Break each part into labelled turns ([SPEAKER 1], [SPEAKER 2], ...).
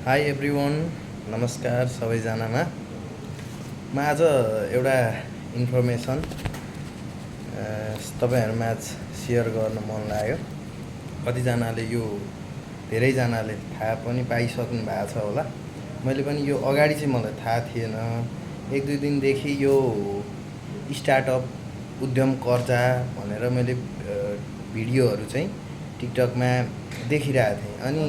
[SPEAKER 1] High everyone, नमस्कार सबैजनामा। म आज एउटा इन्फर्मेसन तपाईँहरूमाझ सेयर गर्न मन लाग्यो। कतिजनाले यो धेरैजनाले थाहा पनि पाइसक्नु भएको छ होला। मैले पनि यो अगाडि चाहिँ मलाई थाहा थिएन। एक दुई दिनदेखि यो स्टार्टअप उद्यम कर्जा भनेर मैले भिडियोहरू चाहिँ टिकटकमा देखिरहेको थिएँ। अनि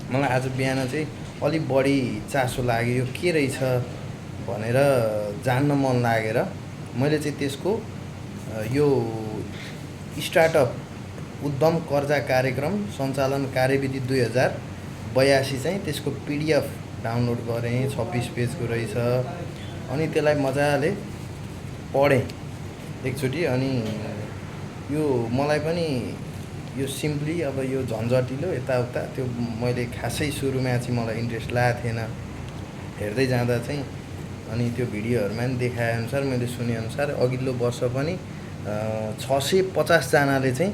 [SPEAKER 1] मलाई आज बिहान चाहिँ अलिक बढी चासो लाग्यो, यो के रहेछ भनेर जान्न मन लागेर मैले चाहिँ त्यसको यो स्टार्टअप उद्यम कर्जा कार्यक्रम सञ्चालन कार्यविधि 2082 चाहिँ त्यसको PDF डाउनलोड गरेँ। 26 पेजको रहेछ। अनि त्यसलाई मजाले पढेँ एकचोटि। अनि यो मलाई पनि यो सिम्पली अब यो झन्झटिलो यताउता त्यो मैले खासै सुरुमा चाहिँ मलाई इन्ट्रेस्ट लागेको थिएन। हेर्दै जाँदा चाहिँ अनि त्यो भिडियोहरूमा पनि देखाएअनुसार मैले सुनेअनुसार अघिल्लो वर्ष पनि 650 जनाले चाहिँ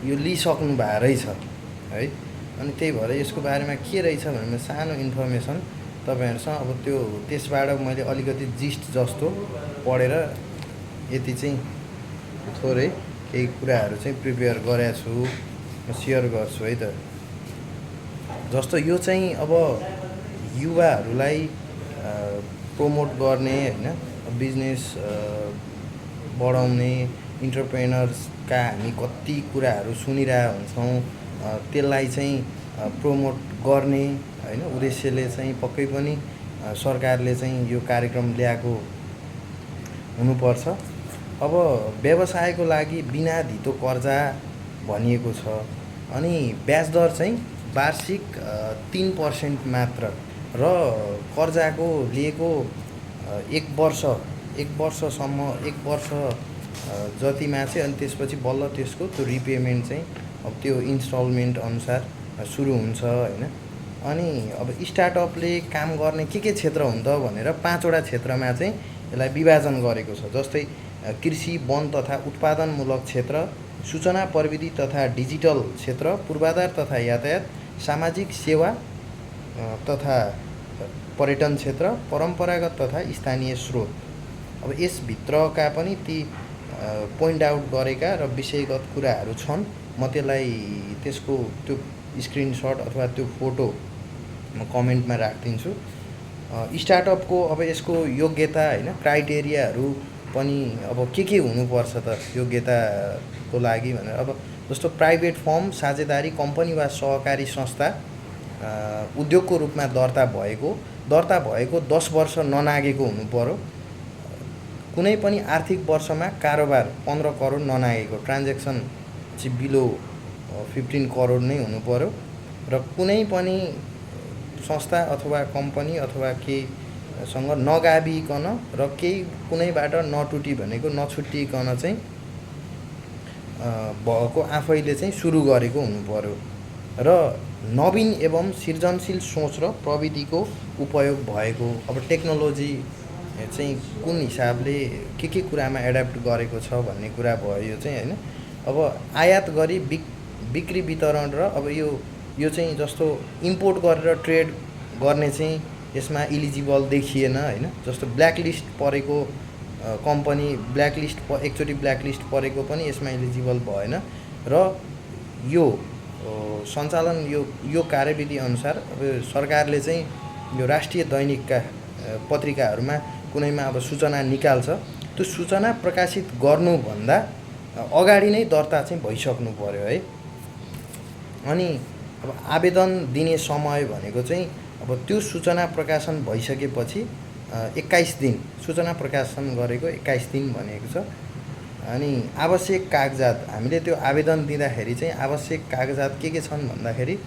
[SPEAKER 1] यो लिइसक्नु भएको रहेछ है। अनि त्यही भएर यसको बारेमा के रहेछ भने सानो इन्फर्मेसन तपाईँहरूसँग अब त्यो त्यसबाट मैले अलिकति जिस्ट जस्तो पढेर यति चाहिँ थोरै केही कुराहरू चाहिँ प्रिपेयर गरेको छु, म सेयर गर्छु है त। जस्तो यो चाहिँ अब युवाहरूलाई प्रमोट गर्ने हैन, बिजनेस बढाउने इन्टरप्रेनर्सका हामी कति कुराहरू सुनिरहेका हुन्छौँ, त्यसलाई चाहिँ प्रमोट गर्ने हैन उद्देश्यले चाहिँ पक्कै पनि सरकारले चाहिँ यो कार्यक्रम ल्याएको हुनुपर्छ। अब व्यवसायको लागि बिना धितो कर्जा भनिएको छ। अनि ब्याज दर चाहिँ वार्षिक 3% मात्र र कर्जाको लिएको एक वर्षसम्म जतिमा चाहिँ अनि त्यसपछि बल्ल त्यसको त्यो रिपेमेन्ट चाहिँ अब त्यो इन्स्टलमेन्ट अनुसार सुरु हुन्छ हैन। अनि अब स्टार्टअपले काम गर्ने के क्षेत्र हुन्छ भनेर 5 वटा क्षेत्रमा चाहिँ यसलाई विभाजन गरेको छ। जस्तै कृषि, वन तथा उत्पादनमूलक क्षेत्र, सूचना प्रविधि तथा डिजिटल क्षेत्र, पूर्वाधार तथा यातायात, सामाजिक सेवा तथा पर्यटन क्षेत्र, परम्परागत तथा स्थानीय स्रोत। अब यसभित्रका पनि ती पोइन्ट आउट गरेका र विषयगत कुराहरू छन्। म त्यसलाई त्यसको त्यो स्क्रिनसट अथवा त्यो फोटो म कमेन्टमा राखिदिन्छु। स्टार्टअपको अब यसको योग्यता हैन क्राइटेरियाहरू पनि अब के हुनुपर्छ त योग्यताको लागि भनेर। अब जस्तो प्राइभेट फर्म, साझेदारी कम्पनी वा सहकारी संस्था उद्योगको रूपमा दर्ता भएको 10 वर्ष ननागेको हुनु पर्यो। कुनै पनि आर्थिक वर्षमा कारोबार 15 करोड ननागेको, ट्रान्ज्याक्सन चाहिँ बिलो 15 करोड नै हुनु पर्यो। र कुनै पनि संस्था अथवा कम्पनी अथवा केहीसँग नगाबिकन र केही कुनैबाट नटुटी भनेको नछुट्टिकन चाहिँ भएको आफैले चाहिँ सुरु गरेको हुनु पर्यो। र नवीन एवं सृजनशील सोच र प्रविधिको उपयोग भएको, अब टेक्नोलोजी चाहिँ कुन हिसाबले के कुरामा एडाप्ट गरेको छ भन्ने कुरा भयो यो चाहिँ हैन। अब आयात गरी बिक्री वितरण र अब यो चाहिँ जस्तो इम्पोर्ट गरेर ट्रेड गर्ने चाहिँ यसमा इलिजिबल देखिएन हैन। जस्तो ब्ल्याकलिस्ट परेको कम्पनी एकचोटि ब्ल्याकलिस्ट परेको पनि यसमा इलिजिबल भएन। र यो सञ्चालन यो कार्यविधि अनुसार अब सरकारले चाहिँ यो राष्ट्रिय दैनिकका पत्रिकाहरूमा कुनैमा अब सूचना निकाल्छ, त्यो सूचना प्रकाशित गर्नुभन्दा अगाडि नै दर्ता चाहिँ भइसक्नु पर्यो है। अनि अब आवेदन दिने समय भनेको चाहिँ अब त्यो सूचना प्रकाशन भइसकेपछि 21 दिन, सूचना प्रकाशन गरेको 21 दिन भनेको छ। अनि आवश्यक कागजात हामीले त्यो आवेदन दिँदाखेरि चाहिँ आवश्यक कागजात के छन् भन्दाखेरि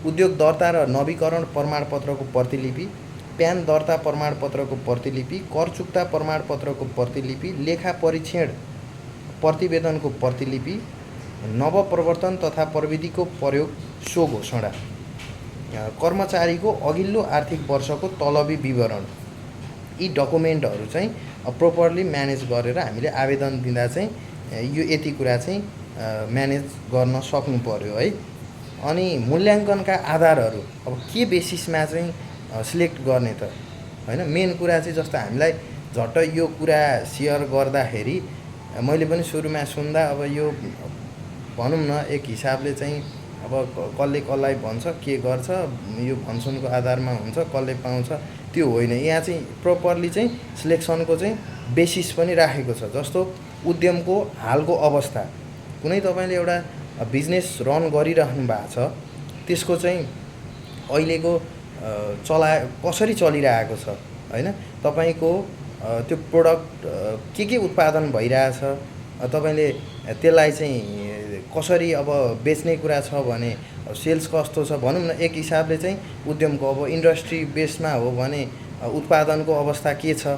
[SPEAKER 1] उद्योग दर्ता र नवीकरण प्रमाणपत्रको प्रतिलिपि, प्यान दर्ता प्रमाणपत्रको प्रतिलिपि, कर चुक्ता प्रमाणपत्रको प्रतिलिपि, लेखा परीक्षण प्रतिवेदनको प्रतिलिपि, नवप्रवर्तन तथा प्रविधिको प्रयोग सो घोषणा, कर्मचारीको अघिल्लो आर्थिक वर्षको तलबी विवरण, यी डकुमेन्टहरू चाहिँ प्रोपरली म्यानेज गरेर हामीले आवेदन दिँदा चाहिँ यो यति कुरा चाहिँ म्यानेज गर्न सक्नु पर्यो है। अनि मूल्याङ्कनका आधारहरू अब के बेसिसमा चाहिँ सिलेक्ट गर्ने त होइन। मेन कुरा चाहिँ जस्तो हामीलाई झट्ट यो कुरा सेयर गर्दाखेरि मैले पनि सुरुमा सुन्दा अब यो भनौँ न एक हिसाबले चाहिँ अब कसले कसलाई भन्छ के गर्छ यो भनसुनको आधारमा हुन्छ कसले पाउँछ त्यो होइन। यहाँ चाहिँ प्रपरली चाहिँ सिलेक्सनको चाहिँ बेसिस पनि राखेको छ। जस्तो उद्यमको हालको अवस्था, कुनै तपाईँले एउटा बिजनेस रन गरिराख्नु भएको छ त्यसको चाहिँ अहिलेको कसरी चलिरहेको छ होइन, तपाईँको त्यो प्रोडक्ट के उत्पादन भइरहेछ, तपाईँले त्यसलाई चाहिँ कसरी अब बेच्ने कुरा छ भने सेल्स कस्तो छ भनौँ न। एक हिसाबले चाहिँ उद्यमको अब इन्डस्ट्री बेसमा हो भने उत्पादनको अवस्था के छ,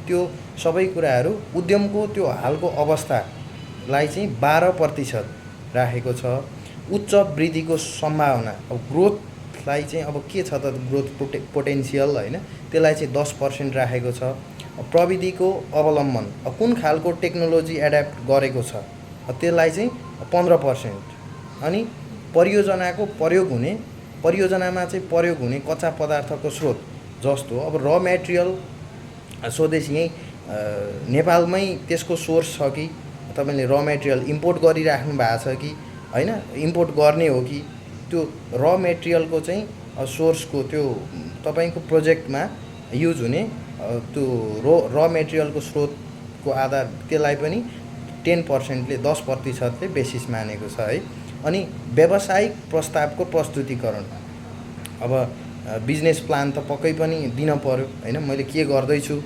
[SPEAKER 1] त्यो सबै कुराहरू उद्यमको त्यो हालको अवस्थालाई चाहिँ 12% राखेको छ। उच्च वृद्धिको सम्भावना, अब ग्रोथलाई चाहिँ अब के छ त ग्रोथ पोटेन्सियल होइन, त्यसलाई चाहिँ 10% राखेको छ। प्रविधिको अवलम्बन, कुन खालको टेक्नोलोजी एड्याप्ट गरेको छ त्यसलाई चाहिँ 15%। अनि परियोजनामा चाहिँ प्रयोग हुने कच्चा पदार्थको स्रोत, जस्तो अब र मेटेरियल स्वदेशी यहीँ नेपालमै त्यसको सोर्स छ कि तपाईँले र मेटेरियल इम्पोर्ट गरिराख्नु भएको छ कि होइन, इम्पोर्ट गर्ने हो कि त्यो र मेटेरियलको चाहिँ सोर्सको त्यो तपाईँको प्रोजेक्टमा युज हुने त्यो र मेटेरियलको स्रोतको आधार त्यसलाई पनि 10%ले 10%ले बेसिस मानेको छ है। अनि व्यावसायिक प्रस्तावको प्रस्तुतिकरण, अब बिजनेस प्लान त पक्कै पनि दिन पर्यो होइन, मैले के गर्दैछु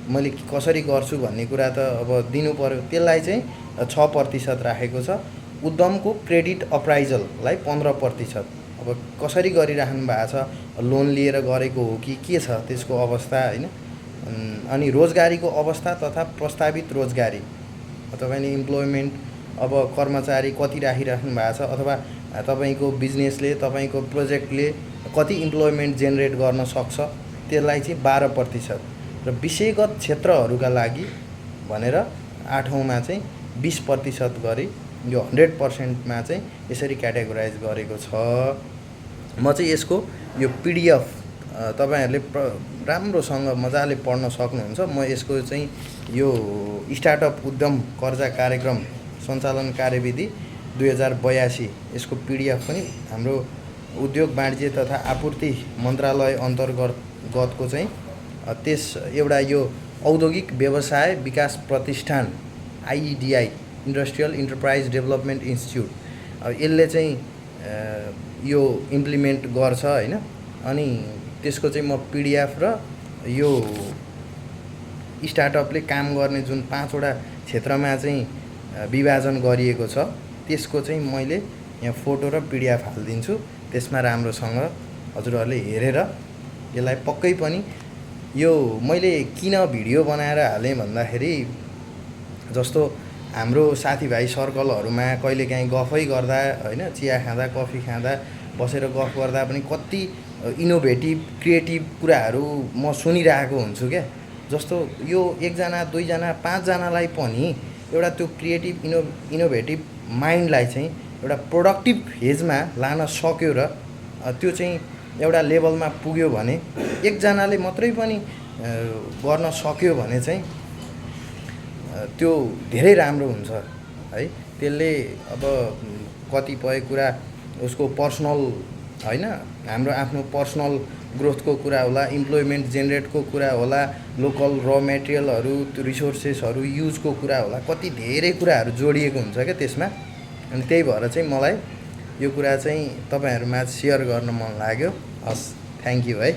[SPEAKER 1] मैले कसरी गर्छु भन्ने कुरा त अब दिनु पर्यो, त्यसलाई चाहिँ 6% राखेको छ। उद्यमको क्रेडिट अप्राइजललाई 15%, अब कसरी गरिराख्नु भएको छ, लोन लिएर गरेको हो कि के छ त्यसको अवस्था होइन। अनि रोजगारीको अवस्था तथा प्रस्तावित रोजगारी, तपाईँले इम्प्लोइमेन्ट अब कर्मचारी कति राखिराख्नु भएको छ अथवा तपाईँको बिजनेसले तपाईँको प्रोजेक्टले कति इम्प्लोइमेन्ट जेनेरेट गर्न सक्छ त्यसलाई चाहिँ 12%। र विषयगत क्षेत्रहरूका लागि भनेर 8औँमा चाहिँ 20% गरी यो 100%मा चाहिँ यसरी क्याटेगोराइज गरेको छ। म चाहिँ यसको यो PDF तपाईँहरूले राम्रोसँग मजाले पढ्न सक्नुहुन्छ। म यसको चाहिँ यो स्टार्टअप उद्यम कर्जा कार्यक्रम सञ्चालन कार्यविधि 2082 यसको PDF पनि हाम्रो उद्योग वाणिज्य तथा आपूर्ति मन्त्रालय अन्तर्गतको चाहिँ त्यस एउटा यो औद्योगिक व्यवसाय विकास प्रतिष्ठान IEDI industrial enterprise development institute, अब यसले चाहिँ यो इम्प्लिमेन्ट गर्छ होइन। अनि त्यसको चाहिँ म PDF र यो स्टार्टअपले काम गर्ने जुन 5वटा क्षेत्रमा चाहिँ विभाजन गरिएको छ त्यसको चाहिँ मैले यहाँ फोटो र PDF हालिदिन्छु। त्यसमा राम्रोसँग हजुरहरूले हेरेर यसलाई पक्कै पनि यो मैले किन भिडियो बनाएर हालेँ भन्दाखेरि जस्तो हाम्रो साथीभाइ सर्कलहरूमा कहिलेकाहीँ गफै गर्दा होइन, चिया खाँदा कफी खाँदा बसेर गफ गर्दा पनि कति इनोभेटिभ क्रिएटिभ कुराहरू म सुनिरहेको हुन्छु क्या। जस्तो यो 1 जना 2 जना 5 जनालाई पनि एउटा त्यो क्रिएटिभ इनोभेटिभ माइन्डलाई चाहिँ एउटा प्रोडक्टिभ फेजमा लान सक्यो र त्यो चाहिँ एउटा लेभलमा पुग्यो भने, 1 जनाले मात्रै पनि गर्न सक्यो भने चाहिँ त्यो धेरै राम्रो हुन्छ है। त्यसले अब कतिपय कुरा उसको पर्सनल होइन, हाम्रो आफ्नो पर्सनल ग्रोथको कुरा होला, इम्प्लोइमेन्ट जेनेरेटको कुरा होला, लोकल र मेटेरियलहरू त्यो रिसोर्सेसहरू युजको कुरा होला, कति धेरै कुराहरू जोडिएको हुन्छ क्या त्यसमा। अनि त्यही भएर चाहिँ मलाई यो कुरा चाहिँ तपाईँहरूमा सेयर गर्न मन लाग्यो। हस्, थ्याङ्क यू है।